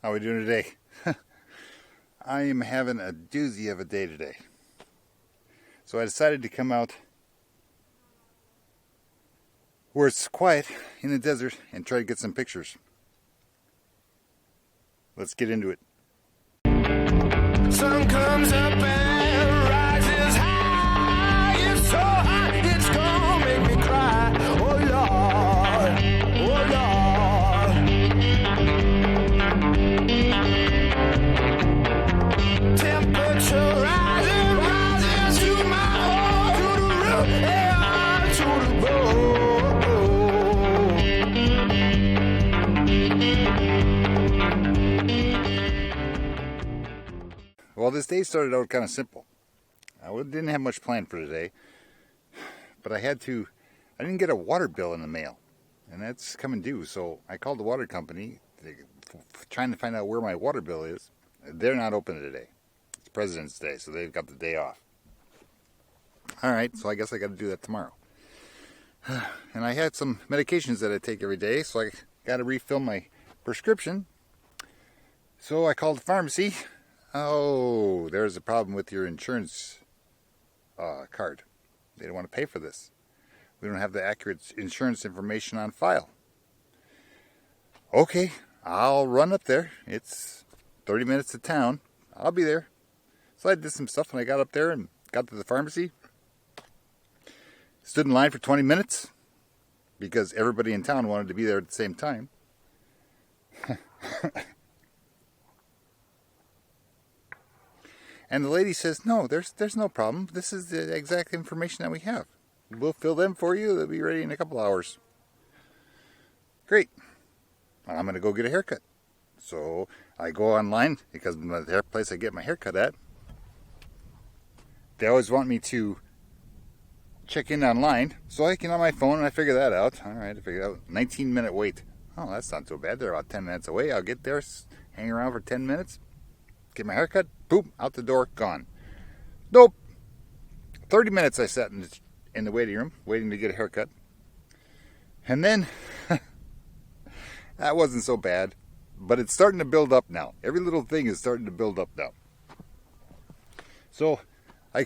How are we doing today? I am having a doozy of a day today. So I decided to come out where it's quiet in the desert and try to get some pictures. Let's get into it. Sun comes up and rises high. It's so hot, it's gonna make me cry. Oh Lord, oh Lord. Temperature rising, rising to my heart, to the root and to the bone. Well, this day started out kind of simple. I didn't have much planned for today, but I didn't get a water bill in the mail, and that's coming due. So I called the water company, trying to find out where my water bill is. They're not open today. It's President's Day, so they've got the day off. All right, so I guess I got to do that tomorrow. And I had some medications that I take every day, so I got to refill my prescription. So I called the pharmacy. Oh, there's a problem with your insurance card. They don't want to pay for this. We don't have the accurate insurance information on file. Okay, I'll run up there. It's 30 minutes to town. I'll be there. So I did some stuff and I got up there and got to the pharmacy. Stood in line for 20 minutes because everybody in town wanted to be there at the same time. And the lady says, no, there's no problem. This is the exact information that we have. We'll fill them for you. They'll be ready in a couple hours. Great. I'm going to go get a haircut. So I go online because the hair place I get my haircut at, they always want me to check in online. So I get on my phone and I figure that out. All right, I figured out 19-minute wait. Oh, that's not so bad. They're about 10 minutes away. I'll get there, hang around for 10 minutes. Get my haircut, boom, out the door, gone. Nope. 30 minutes I sat in the waiting room, waiting to get a haircut. And then, that wasn't so bad, but it's starting to build up now. Every little thing is starting to build up now. So, I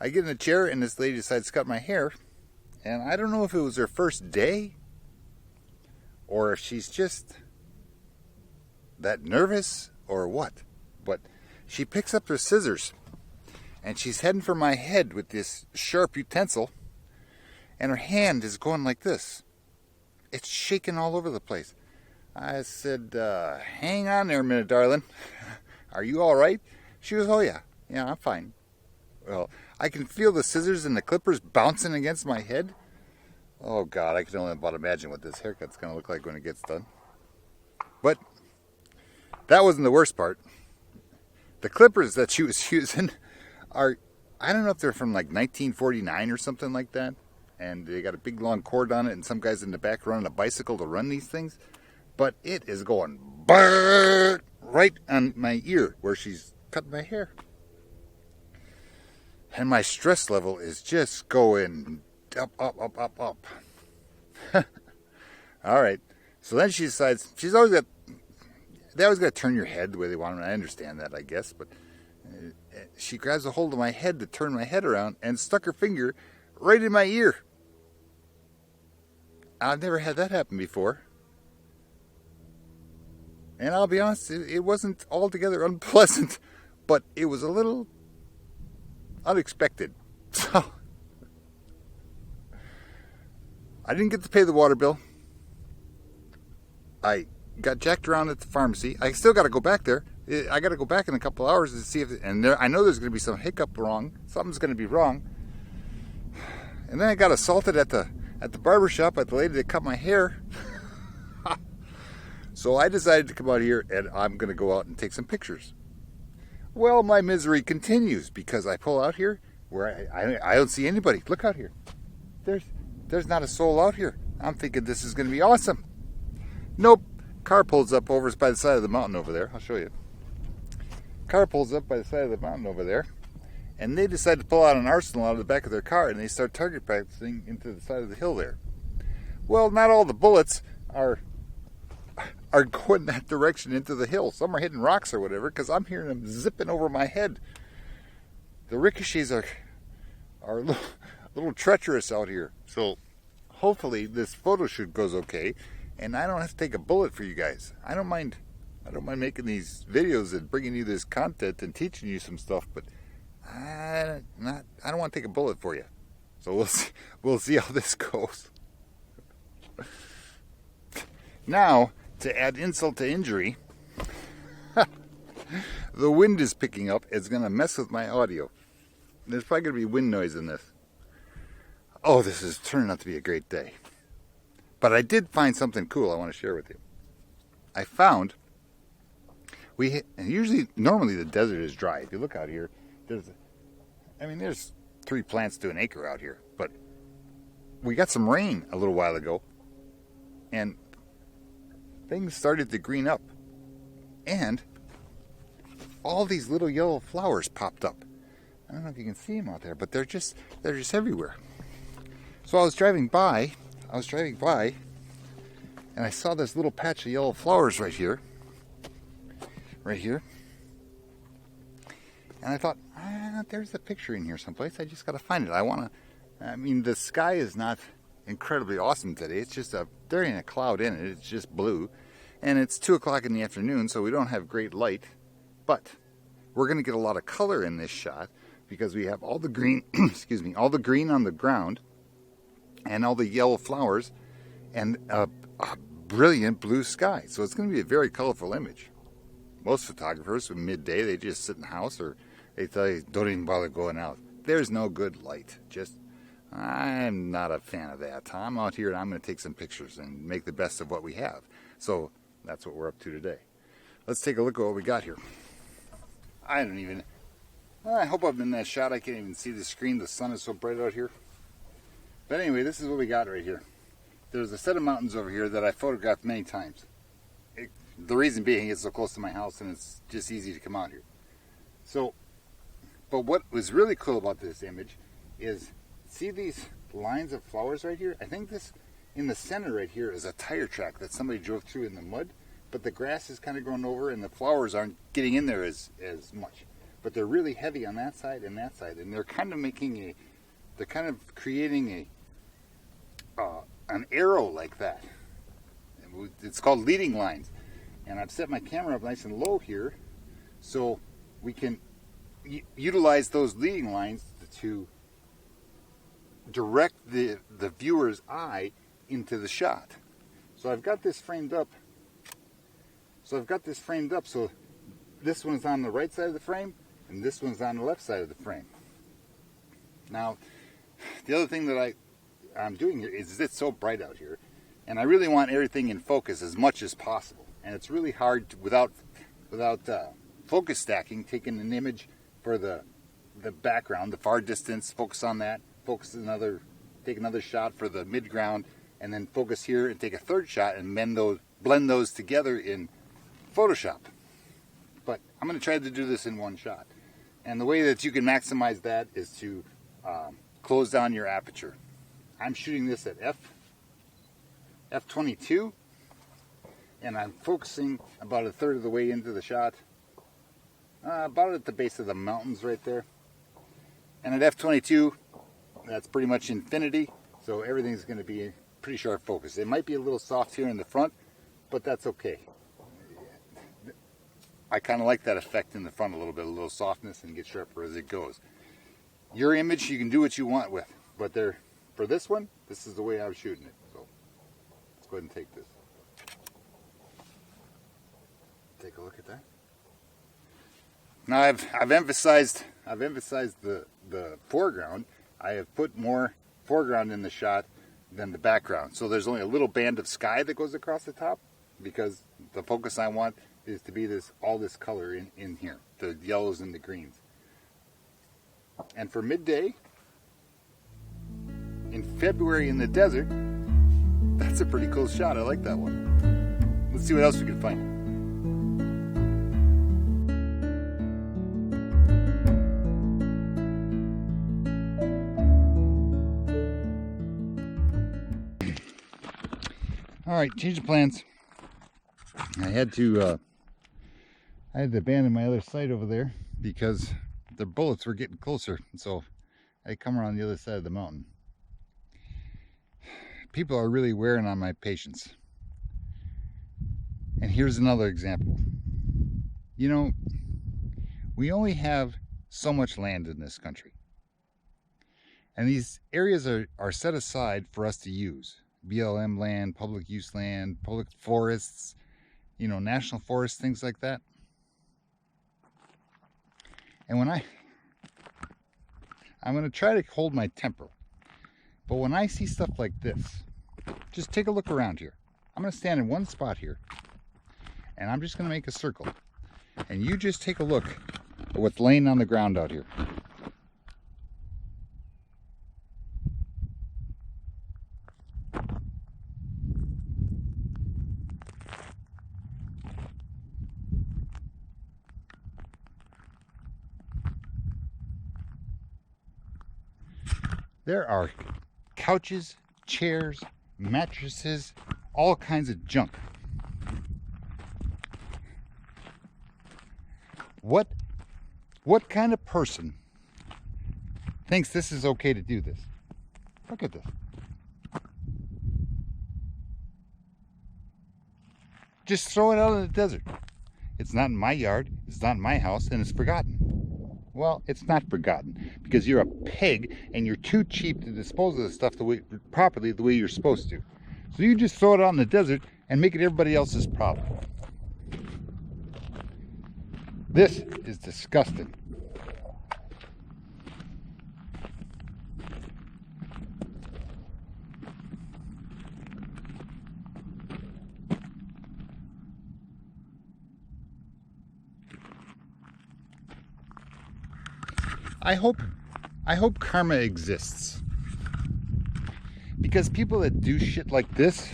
get in a chair and this lady decides to cut my hair. And I don't know if it was her first day, or if she's just that nervous, or what. But she picks up her scissors and she's heading for my head with this sharp utensil, and her hand is going like this. It's shaking all over the place. I said, hang on there a minute, darling. Are you all right? She goes, oh yeah, I'm fine. Well, I can feel the scissors and the clippers bouncing against my head. Oh God, I can only about imagine what this haircut's going to look like when it gets done. But that wasn't the worst part. The clippers that she was using are, I don't know if they're from like 1949 or something like that. And they got a big long cord on it, and some guy's in the back running a bicycle to run these things. But it is going right on my ear where she's cutting my hair. And my stress level is just going up. All right. So then she decides, they always got to turn your head the way they want it. I understand that, I guess. But she grabs a hold of my head to turn my head around and stuck her finger right in my ear. I've never had that happen before. And I'll be honest, it wasn't altogether unpleasant, but it was a little unexpected. So I didn't get to pay the water bill. I got jacked around at the pharmacy. I still got to go back there. I got to go back in a couple hours to see if, I know there's going to be some hiccup wrong. Something's going to be wrong. And then I got assaulted at the barber shop by the lady that cut my hair. So I decided to come out here and I'm going to go out and take some pictures. Well, my misery continues because I pull out here where I don't see anybody. Look out here. There's not a soul out here. I'm thinking this is going to be awesome. Nope. Car pulls up over by the side of the mountain over there. I'll show you. Car pulls up by the side of the mountain over there. And they decide to pull out an arsenal out of the back of their car and they start target practicing into the side of the hill there. Well, not all the bullets are are going that direction into the hill. Some are hitting rocks or whatever, because I'm hearing them zipping over my head. The ricochets are a little treacherous out here. So hopefully this photo shoot goes okay, and I don't have to take a bullet for you guys. I don't mind making these videos and bringing you this content and teaching you some stuff, but I don't want to take a bullet for you. So we'll see how this goes. Now, to add insult to injury, the wind is picking up. It's going to mess with my audio. There's probably going to be wind noise in this. Oh, this is turning out to be a great day. But I did find something cool I want to share with you. I found, normally the desert is dry. If you look out here, there's 3 plants to an acre out here. But we got some rain a little while ago, and things started to green up. And all these little yellow flowers popped up. I don't know if you can see them out there, but they're just everywhere. So I was driving by, and I saw this little patch of yellow flowers right here. And I thought, there's a picture in here someplace. I just got to find it. The sky is not incredibly awesome today. It's just there ain't a cloud in it. It's just blue. And it's 2 o'clock in the afternoon, so we don't have great light. But we're going to get a lot of color in this shot because we have all the green, all the green on the ground and all the yellow flowers and a brilliant blue sky. So it's going to be a very colorful image. Most photographers, in midday, they just sit in the house or they tell you, don't even bother going out. There's no good light. I'm not a fan of that. I'm out here and I'm going to take some pictures and make the best of what we have. So that's what we're up to today. Let's take a look at what we got here. I hope I'm in that shot. I can't even see the screen. The sun is so bright out here. But anyway, this is what we got right here. There's a set of mountains over here that I photographed many times. The reason being it's so close to my house and it's just easy to come out here. But what was really cool about this image is, see these lines of flowers right here? I think this, in the center right here, is a tire track that somebody drove through in the mud, but the grass is kind of grown over and the flowers aren't getting in there as much. But they're really heavy on that side and that side, and they're kind of creating an arrow like that. It's called leading lines. And I've set my camera up nice and low here so we can utilize those leading lines to direct the viewer's eye into the shot. So I've got this framed up. So this one's on the right side of the frame and this one's on the left side of the frame. Now, the other thing that I'm doing here is it's so bright out here, and I really want everything in focus as much as possible. And it's really hard without focus stacking, taking an image for the background, the far distance, focus on that, take another shot for the midground, and then focus here and take a third shot and blend those together in Photoshop. But I'm going to try to do this in one shot. And the way that you can maximize that is to close down your aperture. I'm shooting this at f22. And I'm focusing about a third of the way into the shot, about at the base of the mountains right there. And at f22, that's pretty much infinity, so everything's going to be pretty sharp focus. It might be a little soft here in the front, but that's okay. I kind of like that effect in the front a little softness, and get sharper as it goes. Your image, you can do what you want with, but for this one, this is the way I was shooting it. So let's go ahead and take this. Take a look at that. Now I've emphasized the foreground. I have put more foreground in the shot than the background. So there's only a little band of sky that goes across the top because the focus I want is to be all this color in here, the yellows and the greens. And for midday in February in the desert, that's a pretty cool shot. I like that one. Let's see what else we can find. All right, change of plans. I had to abandon my other site over there because the bullets were getting closer. So I come around the other side of the mountain. People are really wearing on my patience. And here's another example. You know, we only have so much land in this country. And these areas are set aside for us to use. BLM land, public use land, public forests, you know, national forests, things like that. And when I'm going to try to hold my temper. But when I see stuff like this, just take a look around here. I'm going to stand in one spot here. And I'm just going to make a circle. And you just take a look at what's laying on the ground out here. There are couches, chairs, mattresses, all kinds of junk. What kind of person thinks this is okay to do this? Look at this. Just throw it out in the desert. It's not in my yard, it's not in my house, and it's forgotten. Well, it's not forgotten because you're a pig and you're too cheap to dispose of the stuff properly the way you're supposed to. So you just throw it out in the desert and make it everybody else's problem. This is disgusting. I hope karma exists. Because people that do shit like this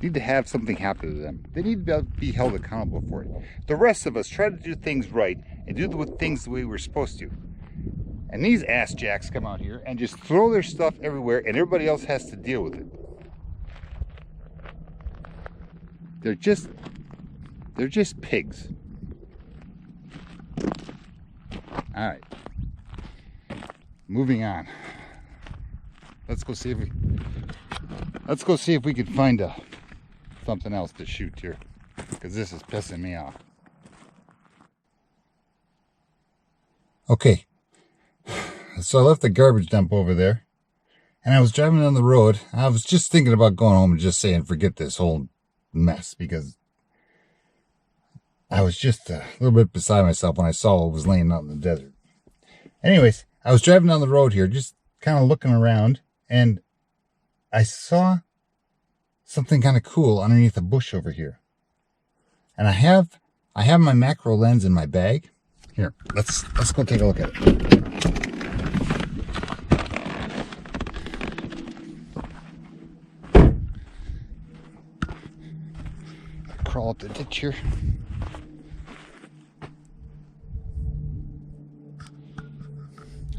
need to have something happen to them. They need to be held accountable for it. The rest of us try to do things right and do things the way we're supposed to. And these ass jacks come out here and just throw their stuff everywhere and everybody else has to deal with it. They're just pigs. All right. Moving on. Let's go see if we can find something else to shoot here, because this is pissing me off. Okay, so I left the garbage dump over there, and I was driving down the road. I was just thinking about going home and just saying forget this whole mess, because I was just a little bit beside myself when I saw what was laying out in the desert. Anyways, I was driving down the road here, just kind of looking around, and I saw something kind of cool underneath a bush over here. And I have my macro lens in my bag. Here, let's go take a look at it. Crawl up the ditch here.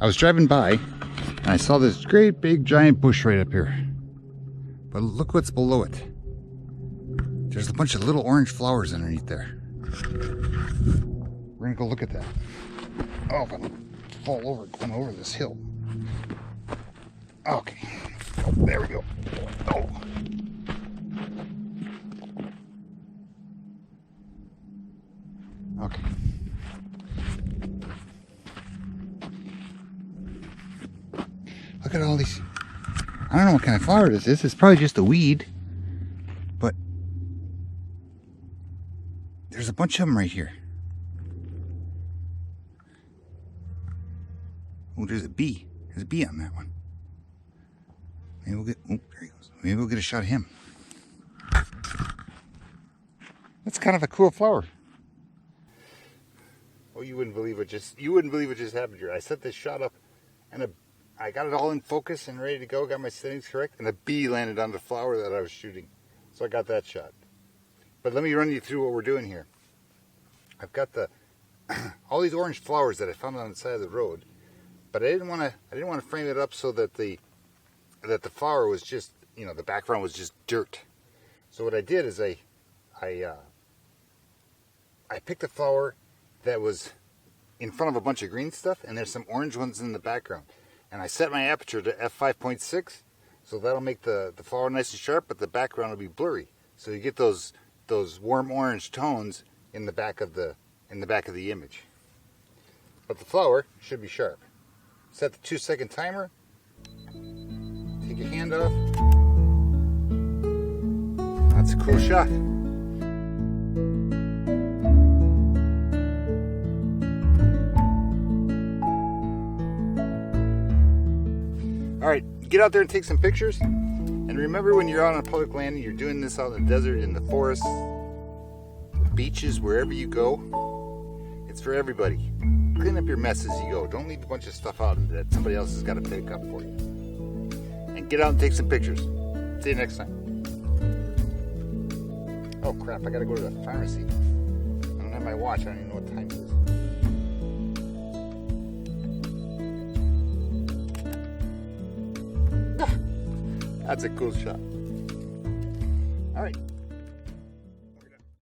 I was driving by and I saw this great big giant bush right up here. But look what's below it. There's a bunch of little orange flowers underneath there. We're gonna go look at that. Oh, if I fall over going over this hill. Okay. Oh, there we go. Oh. Okay. Look at all these. I don't know what kind of flower this is. It's probably just a weed. But there's a bunch of them right here. Oh, there's a bee. There's a bee on that one. Maybe we'll get. Oh, there he goes. Maybe we'll get a shot of him. That's kind of a cool flower. Oh, you wouldn't believe what just happened here. I set this shot up, and I got it all in focus and ready to go. Got my settings correct, and a bee landed on the flower that I was shooting. So I got that shot. But let me run you through what we're doing here. I've got all these orange flowers that I found on the side of the road, but I didn't want to frame it up so that the flower was just, the background was just dirt. So what I did is I I picked a flower that was in front of a bunch of green stuff, and there's some orange ones in the background. And I set my aperture to f5.6, so that'll make the flower nice and sharp, but the background will be blurry. So you get those warm orange tones in the back of the image. But the flower should be sharp. Set the 2-second timer. Take your hand off. That's a cool shot. All right, get out there and take some pictures. And remember, when you're out on a public land, you're doing this out in the desert, in the forest, the beaches, wherever you go, it's for everybody. Clean up your mess as you go. Don't leave a bunch of stuff out that somebody else has got to pick up for you. And get out and take some pictures. See you next time. Oh crap, I gotta go to the pharmacy. I don't have my watch, I don't even know what time it is. That's a cool shot. All right.